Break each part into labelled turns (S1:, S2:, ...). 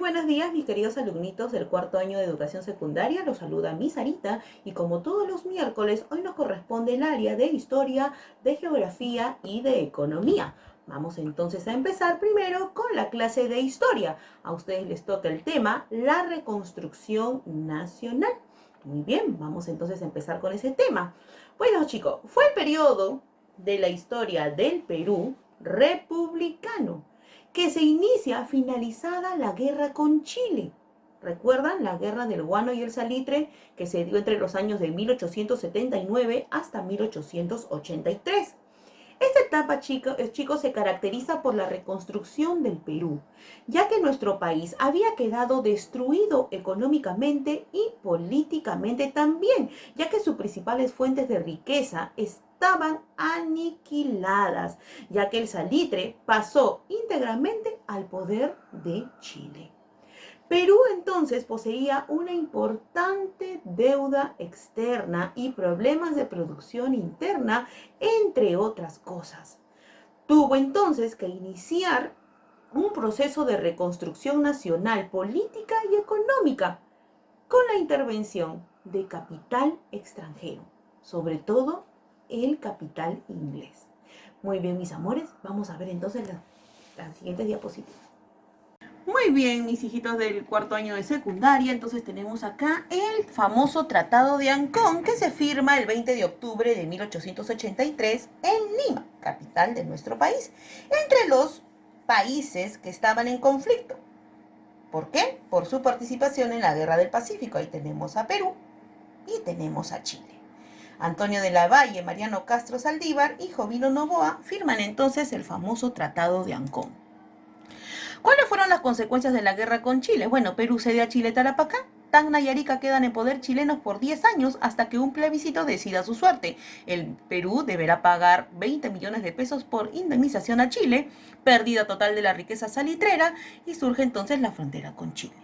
S1: buenos días, mis queridos alumnitos del cuarto año de educación secundaria. Los saluda mi Sarita y como todos los miércoles, hoy nos corresponde el área de historia, de geografía y de economía. Vamos entonces a empezar primero con la clase de historia. A ustedes les toca el tema, la reconstrucción nacional. Muy bien, vamos entonces a empezar con ese tema. Bueno, chicos, fue el periodo de la historia del Perú republicano que se inicia finalizada la guerra con Chile. ¿Recuerdan la guerra del guano y el salitre que se dio entre los años de 1879 hasta 1883? Esta etapa, chicos, se caracteriza por la reconstrucción del Perú, ya que nuestro país había quedado destruido económicamente y políticamente también, ya que sus principales fuentes de riqueza estaban aniquiladas, ya que el salitre pasó íntegramente al poder de Chile. Perú entonces poseía una importante deuda externa y problemas de producción interna, entre otras cosas. Tuvo entonces que iniciar un proceso de reconstrucción nacional, política y económica, con la intervención de capital extranjero, sobre todo el capital inglés. Muy bien, mis amores, vamos a ver entonces las siguientes diapositivas. Muy bien, mis hijitos del cuarto año de secundaria, entonces tenemos acá el famoso Tratado de Ancón que se firma el 20 de octubre de 1883 en Lima, capital de nuestro país, entre los países que estaban en conflicto. ¿Por qué? Por su participación en la Guerra del Pacífico. Ahí tenemos a Perú y tenemos a Chile. Antonio de la Valle, Mariano Castro Saldívar y Jovino Noboa firman entonces el famoso Tratado de Ancón. ¿Cuáles fueron las consecuencias de la guerra con Chile? Bueno, Perú cede a Chile Tarapacá. Tacna y Arica quedan en poder chilenos por 10 años hasta que un plebiscito decida su suerte. El Perú deberá pagar 20 millones de pesos por indemnización a Chile, pérdida total de la riqueza salitrera y surge entonces la frontera con Chile.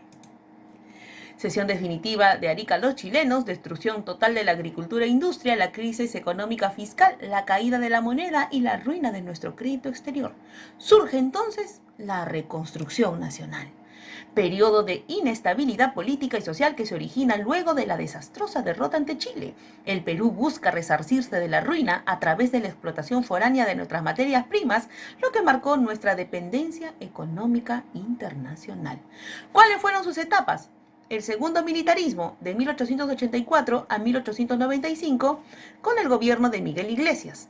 S1: Cesión definitiva de Arica a los chilenos, destrucción total de la agricultura e industria, la crisis económica fiscal, la caída de la moneda y la ruina de nuestro crédito exterior. Surge entonces la reconstrucción nacional. Periodo de inestabilidad política y social que se origina luego de la desastrosa derrota ante Chile. El Perú busca resarcirse de la ruina a través de la explotación foránea de nuestras materias primas, lo que marcó nuestra dependencia económica internacional. ¿Cuáles fueron sus etapas? El segundo militarismo, de 1884 a 1895, con el gobierno de Miguel Iglesias.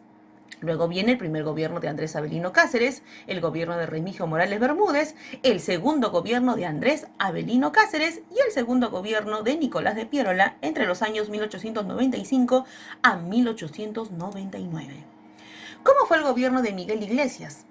S1: Luego viene el primer gobierno de Andrés Avelino Cáceres, el gobierno de Remigio Morales Bermúdez, el segundo gobierno de Andrés Avelino Cáceres y el segundo gobierno de Nicolás de Piérola entre los años 1895 a 1899. ¿Cómo fue el gobierno de Miguel Iglesias?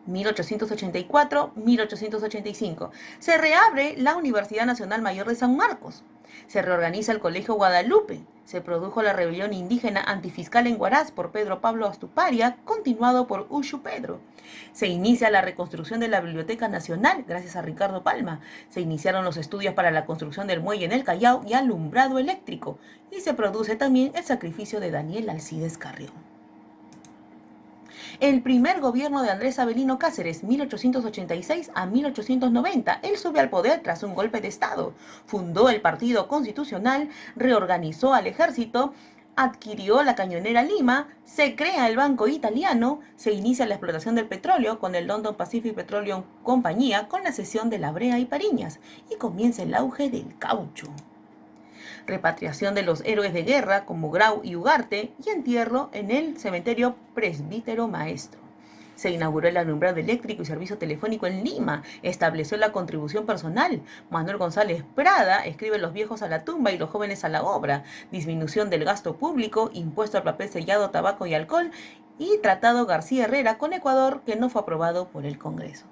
S1: 1884-1885. Se reabre la Universidad Nacional Mayor de San Marcos. Se reorganiza el Colegio Guadalupe. Se produjo la rebelión indígena antifiscal en Huaraz por Pedro Pablo Astuparia, continuado por Ushu Pedro. Se inicia la reconstrucción de la Biblioteca Nacional, gracias a Ricardo Palma. Se iniciaron los estudios para la construcción del muelle en el Callao y alumbrado eléctrico. Y se produce también el sacrificio de Daniel Alcides Carrión. El primer gobierno de Andrés Avelino Cáceres, 1886 a 1890. Él sube al poder tras un golpe de Estado. Fundó el Partido Constitucional, reorganizó al ejército, adquirió la cañonera Lima, se crea el Banco Italiano, se inicia la explotación del petróleo con el London Pacific Petroleum Compañía con la cesión de La Brea y Pariñas y comienza el auge del caucho. Repatriación de los héroes de guerra como Grau y Ugarte y entierro en el cementerio Presbítero Maestro. Se inauguró el alumbrado eléctrico y servicio telefónico en Lima. Estableció la contribución personal. Manuel González Prada escribe Los viejos a la tumba y los jóvenes a la obra. Disminución del gasto público, impuesto al papel sellado, tabaco y alcohol y Tratado García Herrera con Ecuador que no fue aprobado por el Congreso.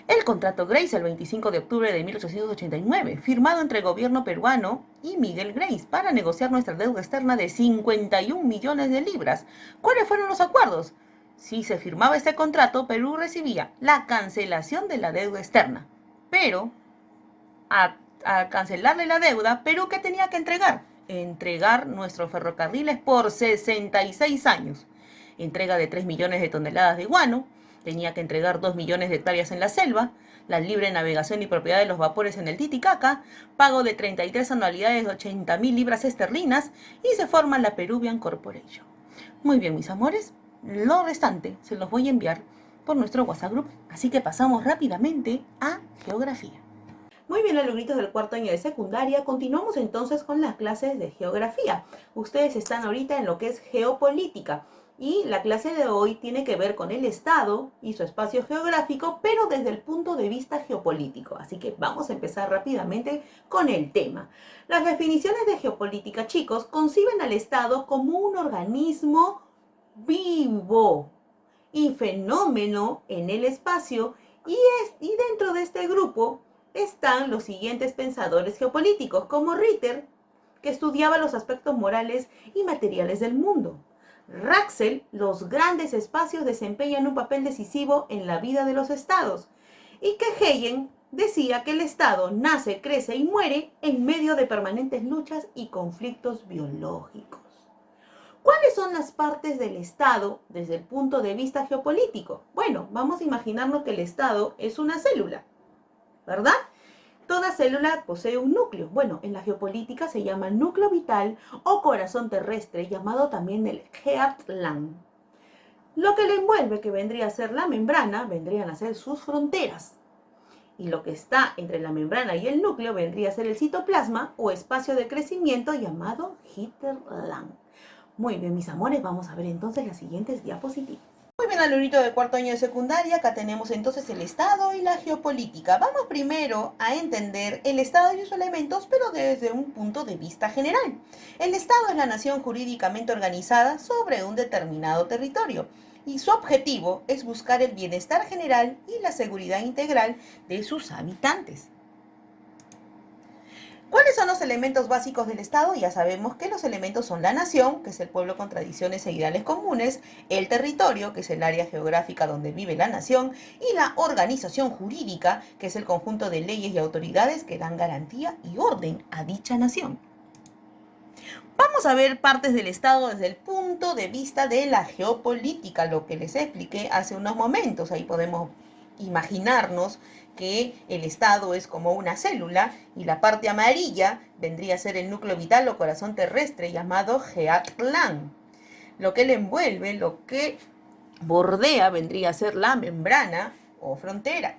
S1: El contrato Grace, el 25 de octubre de 1889, firmado entre el gobierno peruano y Miguel Grace para negociar nuestra deuda externa de 51 millones de libras. ¿Cuáles fueron los acuerdos? Si se firmaba este contrato, Perú recibía la cancelación de la deuda externa. Pero, al cancelarle la deuda, ¿Perú qué tenía que entregar? Entregar nuestros ferrocarriles por 66 años. Entrega de 3 millones de toneladas de guano,
S2: tenía que entregar 2 millones de hectáreas en la selva, la libre navegación y propiedad de los vapores en el Titicaca, pago de 33 anualidades de 80.000 libras esterlinas y se forma la Peruvian Corporation. Muy bien, mis amores, lo restante se los voy a enviar por nuestro WhatsApp Group, así que pasamos rápidamente a geografía.
S1: Muy bien, alumnitos del cuarto año de secundaria, continuamos entonces con las clases de geografía. Ustedes están ahorita en lo que es geopolítica y la clase de hoy tiene que ver con el Estado y su espacio geográfico, pero desde el punto de vista geopolítico. Así que vamos a empezar rápidamente con el tema. Las definiciones de geopolítica, chicos, conciben al Estado como un organismo vivo y fenómeno en el espacio y dentro de este grupo están los siguientes pensadores geopolíticos, como Ritter, que estudiaba los aspectos morales y materiales del mundo. Raxel, los grandes espacios desempeñan un papel decisivo en la vida de los estados. Y que Hegel decía que el estado nace, crece y muere en medio de permanentes luchas y conflictos biológicos. ¿Cuáles son las partes del Estado desde el punto de vista geopolítico? Bueno, vamos a imaginarnos que el Estado es una célula, ¿verdad? Toda célula posee un núcleo. Bueno, en la geopolítica se llama núcleo vital o corazón terrestre, llamado también el Heartland. Lo que le envuelve, que vendría a ser la membrana, vendrían a ser sus fronteras. Y lo que está entre la membrana y el núcleo vendría a ser el citoplasma o espacio de crecimiento llamado Hinterland. Muy bien, mis amores, vamos a ver entonces las siguientes diapositivas. Muy bien, alumnito del cuarto año de secundaria, acá tenemos entonces el Estado y la geopolítica. Vamos primero a entender el Estado y sus elementos, pero desde un punto de vista general. El Estado es la nación jurídicamente organizada sobre un determinado territorio y su objetivo es buscar el bienestar general y la seguridad integral de sus habitantes. ¿Cuáles son los elementos básicos del Estado? Ya sabemos que los elementos son la nación, que es el pueblo con tradiciones e ideales comunes, el territorio, que es el área geográfica donde vive la nación, y la organización jurídica, que es el conjunto de leyes y autoridades que dan garantía y orden a dicha nación. Vamos a ver partes del Estado desde el punto de vista de la geopolítica, lo que les expliqué hace unos momentos. Ahí podemos imaginarnos que el Estado es como una célula y la parte amarilla vendría a ser el núcleo vital o corazón terrestre llamado Heartland. Lo que le envuelve, lo que bordea vendría a ser la membrana o frontera.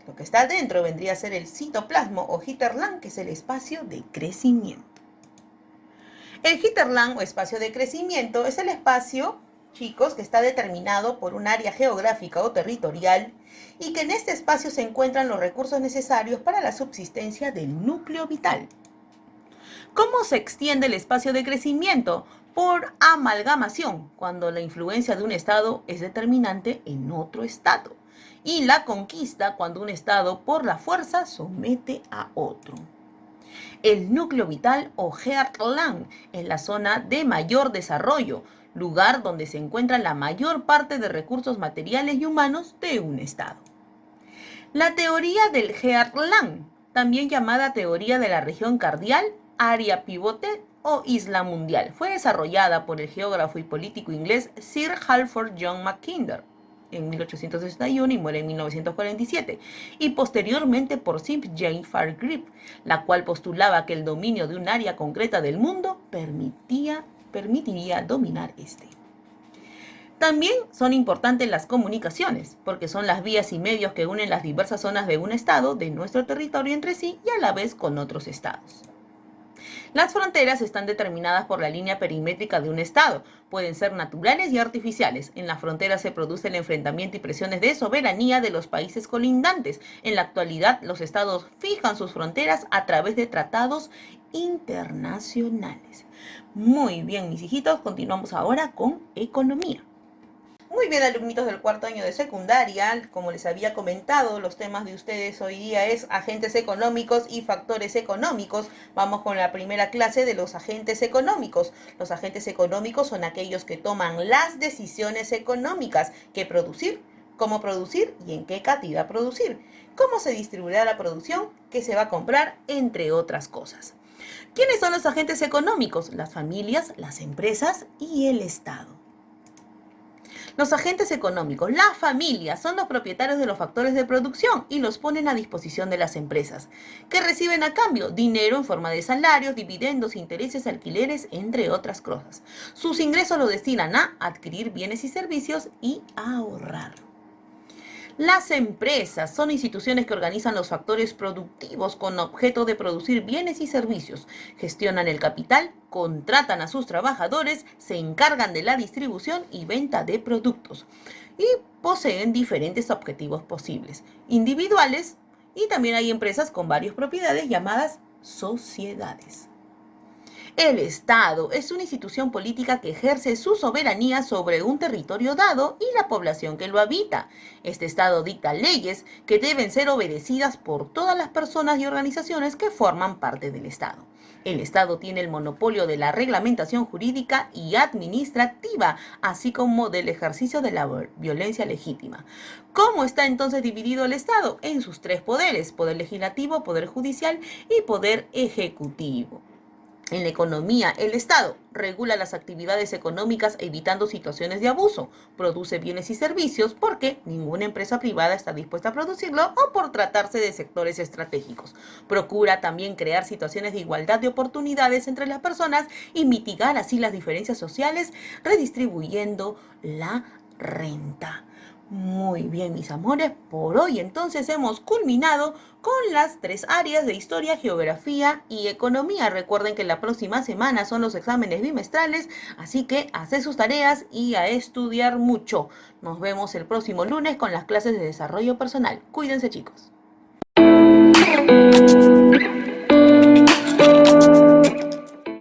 S1: Lo que está dentro vendría a ser el citoplasma o Hinterland, que es el espacio de crecimiento. El Hinterland o espacio de crecimiento es el espacio, chicos, que está determinado por un área geográfica o territorial y que en este espacio se encuentran los recursos necesarios para la subsistencia del núcleo vital. ¿Cómo se extiende el espacio de crecimiento? Por amalgamación, cuando la influencia de un estado es determinante en otro estado. Y la conquista, cuando un estado por la fuerza somete a otro. El núcleo vital o Heartland es la zona de mayor desarrollo, lugar donde se encuentra la mayor parte de recursos materiales y humanos de un estado. La teoría del Heartland, también llamada teoría de la región cardial, área pivote o isla mundial, fue desarrollada por el geógrafo y político inglés Sir Halford John Mackinder en 1861 y muere en 1947, y posteriormente por Sir James Farquhar, la cual postulaba que el dominio de un área concreta del mundo permitiría dominar este. También son importantes las comunicaciones, porque son las vías y medios que unen las diversas zonas de un estado, de nuestro territorio entre sí y a la vez con otros estados. Las fronteras están determinadas por la línea perimétrica de un estado. Pueden ser naturales y artificiales. En las fronteras se produce el enfrentamiento y presiones de soberanía de los países colindantes. En la actualidad, los estados fijan sus fronteras a través de tratados internacionales. Muy bien, mis hijitos, continuamos ahora con economía. Muy bien, alumnitos del cuarto año de secundaria, como les había comentado, los temas de ustedes hoy día es agentes económicos y factores económicos. Vamos con la primera clase de los agentes económicos. Los agentes económicos son aquellos que toman las decisiones económicas, qué producir, cómo producir y en qué cantidad producir, cómo se distribuirá la producción, qué se va a comprar, entre otras cosas. ¿Quiénes son los agentes económicos? Las familias, las empresas y el Estado.
S2: Los agentes económicos, la familia, son los propietarios de los factores de producción y los ponen a disposición de las empresas. ¿Qué reciben a cambio? Dinero en forma de salarios, dividendos, intereses, alquileres, entre otras cosas. Sus ingresos los destinan a adquirir bienes y servicios y a ahorrar. Las empresas son instituciones que organizan los factores productivos con objeto de producir bienes y servicios, gestionan el capital, contratan a sus trabajadores, se encargan de la distribución y venta de productos y poseen diferentes objetivos posibles, individuales, y también hay empresas con varias propiedades llamadas sociedades. El Estado es una institución política que ejerce su soberanía sobre un territorio dado y la población que lo habita. Este Estado dicta leyes que deben ser obedecidas por todas las personas y organizaciones que forman parte del Estado. El Estado tiene el monopolio de la reglamentación jurídica y administrativa, así como del ejercicio de la violencia legítima. ¿Cómo está entonces dividido el Estado? En sus tres poderes: poder legislativo, poder judicial y poder ejecutivo. En la economía, el Estado regula las actividades económicas evitando situaciones de abuso, produce bienes y servicios porque ninguna empresa privada está dispuesta a producirlo o por tratarse de sectores estratégicos. Procura también crear situaciones de igualdad de oportunidades entre las personas y mitigar así las diferencias sociales, redistribuyendo la renta. Muy bien, mis amores, por hoy entonces hemos culminado con las tres áreas de historia, geografía y economía. Recuerden que la próxima semana son los exámenes bimestrales, así que a hacer sus tareas y a estudiar mucho. Nos vemos el próximo lunes con las clases de desarrollo personal. Cuídense, chicos.